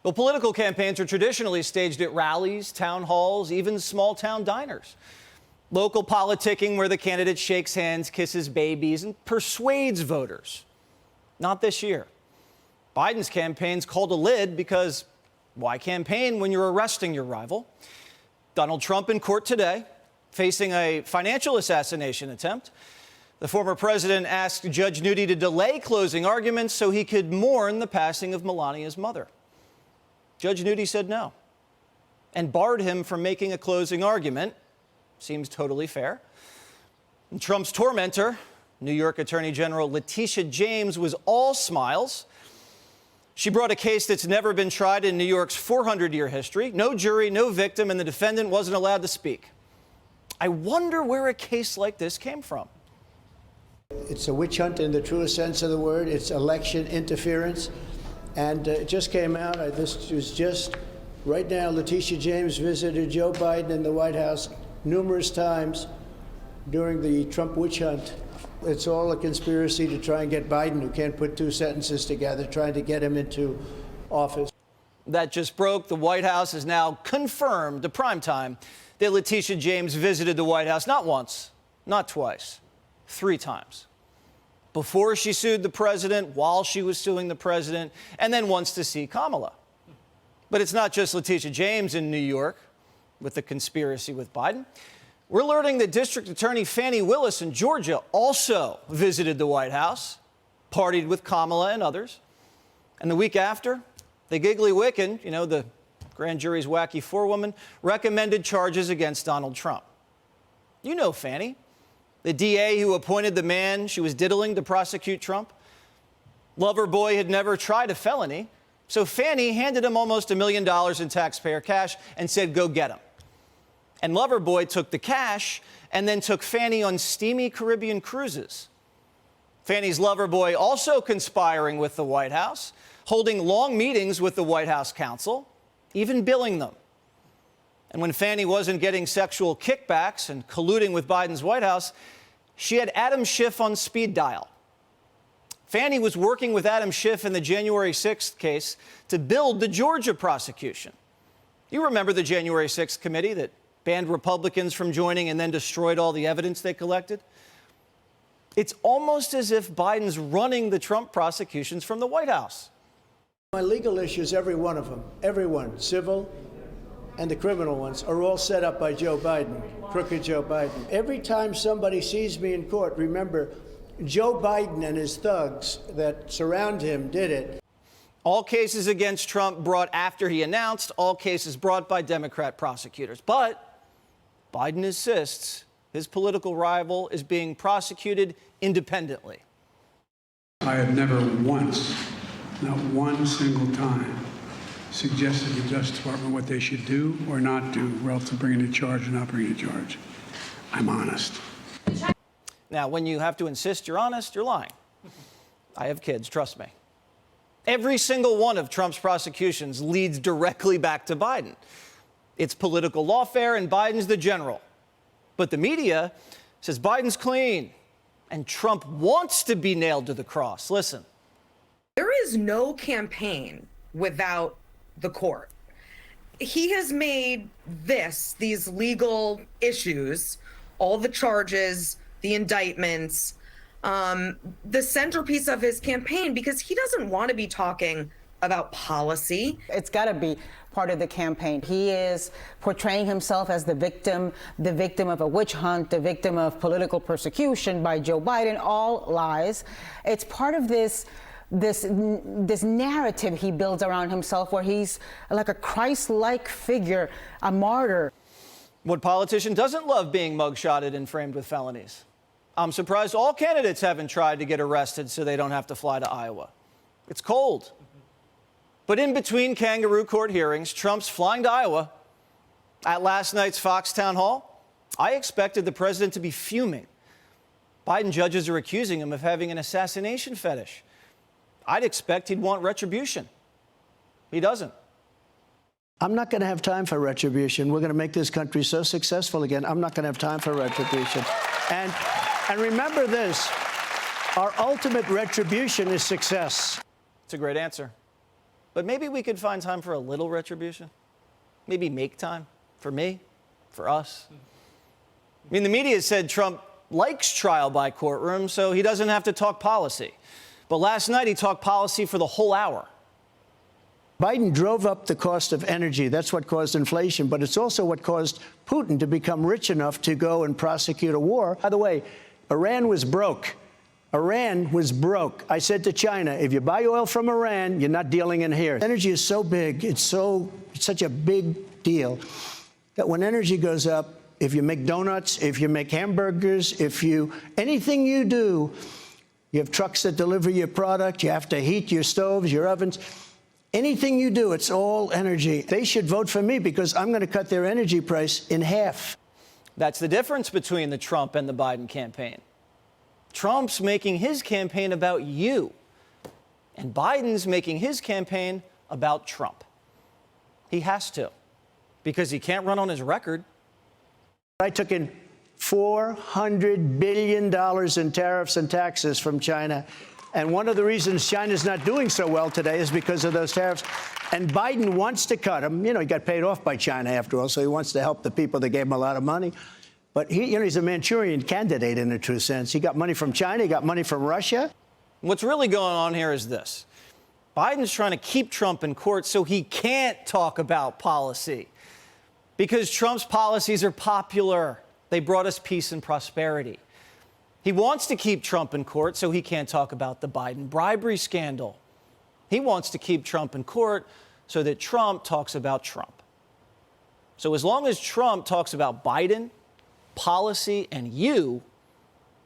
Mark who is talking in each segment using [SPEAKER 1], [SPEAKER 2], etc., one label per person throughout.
[SPEAKER 1] Well, political campaigns are traditionally staged at rallies, town halls, even small-town diners. Local politicking where the candidate shakes hands, kisses babies, and persuades voters. Not this year. Biden's campaign's called a lid because why campaign when you're arresting your rival? Donald Trump in court today, facing a financial assassination attempt. The former president asked Judge Nudi to delay closing arguments so he could mourn the passing of Melania's mother. Judge Nudi said no and barred him from making a closing argument. Seems totally fair. And Trump's tormentor, New York Attorney General Letitia James, was all smiles. She brought a case that's never been tried in New York's 400-year history. No jury, no victim, and the defendant wasn't allowed to speak. I wonder where a case like this came from.
[SPEAKER 2] It's a witch hunt in the truest sense of the word. It's election interference. And it just came out, this was just right now, Letitia James visited Joe Biden in the White House numerous times during the Trump witch hunt. It's all a conspiracy to try and get Biden, who can't put two sentences together, trying to get him into office.
[SPEAKER 1] That just broke. The White House has now confirmed to Primetime that Letitia James visited the White House not once, not twice, 3 times. Before she sued the president, while she was suing the president, and then once to see Kamala. But it's not just Letitia James in New York with the conspiracy with Biden. We're learning that District Attorney Fani Willis in Georgia also visited the White House, partied with Kamala and others. And the week after, the giggly Wiccan, the grand jury's wacky forewoman, recommended charges against Donald Trump. You know Fani, the DA who appointed the man she was diddling to prosecute Trump. Loverboy had never tried a felony, so Fani handed him almost $1 million in taxpayer cash and said, go get him. And Loverboy took the cash and then took Fani on steamy Caribbean cruises. Fani's Loverboy also conspiring with the White House, holding long meetings with the White House counsel, even billing them. And when Fani wasn't getting sexual kickbacks and colluding with Biden's White House, she had Adam Schiff on speed dial. Fani was working with Adam Schiff in the January 6th case to build the Georgia prosecution. You remember the January 6th committee that banned Republicans from joining and then destroyed all the evidence they collected? It's almost as if Biden's running the Trump prosecutions from the White House.
[SPEAKER 2] My legal issues, every one of them, everyone, civil and the criminal ones, are all set up by Joe Biden, crooked Joe Biden. Every time somebody sees me in court, remember, Joe Biden and his thugs that surround him did it.
[SPEAKER 1] All cases against Trump brought after he announced, all cases brought by Democrat prosecutors. But Biden insists his political rival is being prosecuted independently.
[SPEAKER 3] I have never once, not one single time, suggested to the Justice Department what they should do or not do relative to bringing a charge or not bringing a charge. I'm honest.
[SPEAKER 1] Now, when you have to insist you're honest, you're lying. I have kids, trust me. Every single one of Trump's prosecutions leads directly back to Biden. It's political lawfare and Biden's the general. But the media says Biden's clean and Trump wants to be nailed to the cross. Listen.
[SPEAKER 4] There is no campaign without the court. He has made these legal issues, all the charges, the indictments, the centerpiece of his campaign, because he doesn't want to be talking about policy.
[SPEAKER 5] It's got to be part of the campaign. He is portraying himself as the victim of a witch hunt, the victim of political persecution by Joe Biden, all lies. It's part of this narrative he builds around himself where he's like a Christ-like figure, a martyr.
[SPEAKER 1] What politician doesn't love being mugshotted and framed with felonies? I'm surprised all candidates haven't tried to get arrested so they don't have to fly to Iowa. It's cold. But in between kangaroo court hearings, Trump's flying to Iowa. At last night's Fox town hall, I expected the president to be fuming. Biden judges are accusing him of having an assassination fetish. I'd expect he'd want retribution. He doesn't.
[SPEAKER 2] I'm not going to have time for retribution. We're going to make this country so successful again. I'm not going to have time for retribution. And remember this, our ultimate retribution is success.
[SPEAKER 1] It's a great answer. but maybe we could find time for a little retribution. Maybe make time for me, for us. I mean, the media said Trump likes trial by courtroom, so he doesn't have to talk policy. But last night, he talked policy for the whole hour.
[SPEAKER 2] Biden drove up the cost of energy. That's what caused inflation, but it's also what caused Putin to become rich enough to go and prosecute a war. By the way, Iran was broke. Iran was broke. I said to China, if you buy oil from Iran, you're not dealing in here. Energy is so big, it's such a big deal that when energy goes up, if you make donuts, if you make hamburgers, anything you do, you have trucks that deliver your product, you have to heat your stoves, your ovens. Anything you do, it's all energy. They should vote for me because I'm going to cut their energy price in half.
[SPEAKER 1] That's the difference between the Trump and the Biden campaign. Trump's making his campaign about you, and Biden's making his campaign about Trump. He has to, because he can't run on his record.
[SPEAKER 2] I took in $400 billion in tariffs and taxes from China. And one of the reasons China's not doing so well today is because of those tariffs. And Biden wants to cut them. You know, he got paid off by China after all, so he wants to help the people that gave him a lot of money. But he's a Manchurian candidate in a true sense. He got money from China, he got money from Russia.
[SPEAKER 1] What's really going on here is this. Biden's trying to keep Trump in court so he can't talk about policy. Because Trump's policies are popular. They brought us peace and prosperity. He wants to keep Trump in court so he can't talk about the Biden bribery scandal. He wants to keep Trump in court so that Trump talks about Trump. So as long as Trump talks about Biden, policy, and you,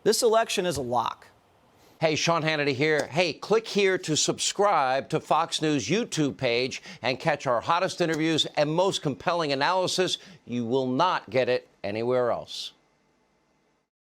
[SPEAKER 1] this election is a lock.
[SPEAKER 6] Hey, Sean Hannity here. Hey, click here to subscribe to Fox News YouTube page and catch our hottest interviews and most compelling analysis. You will not get it anywhere else.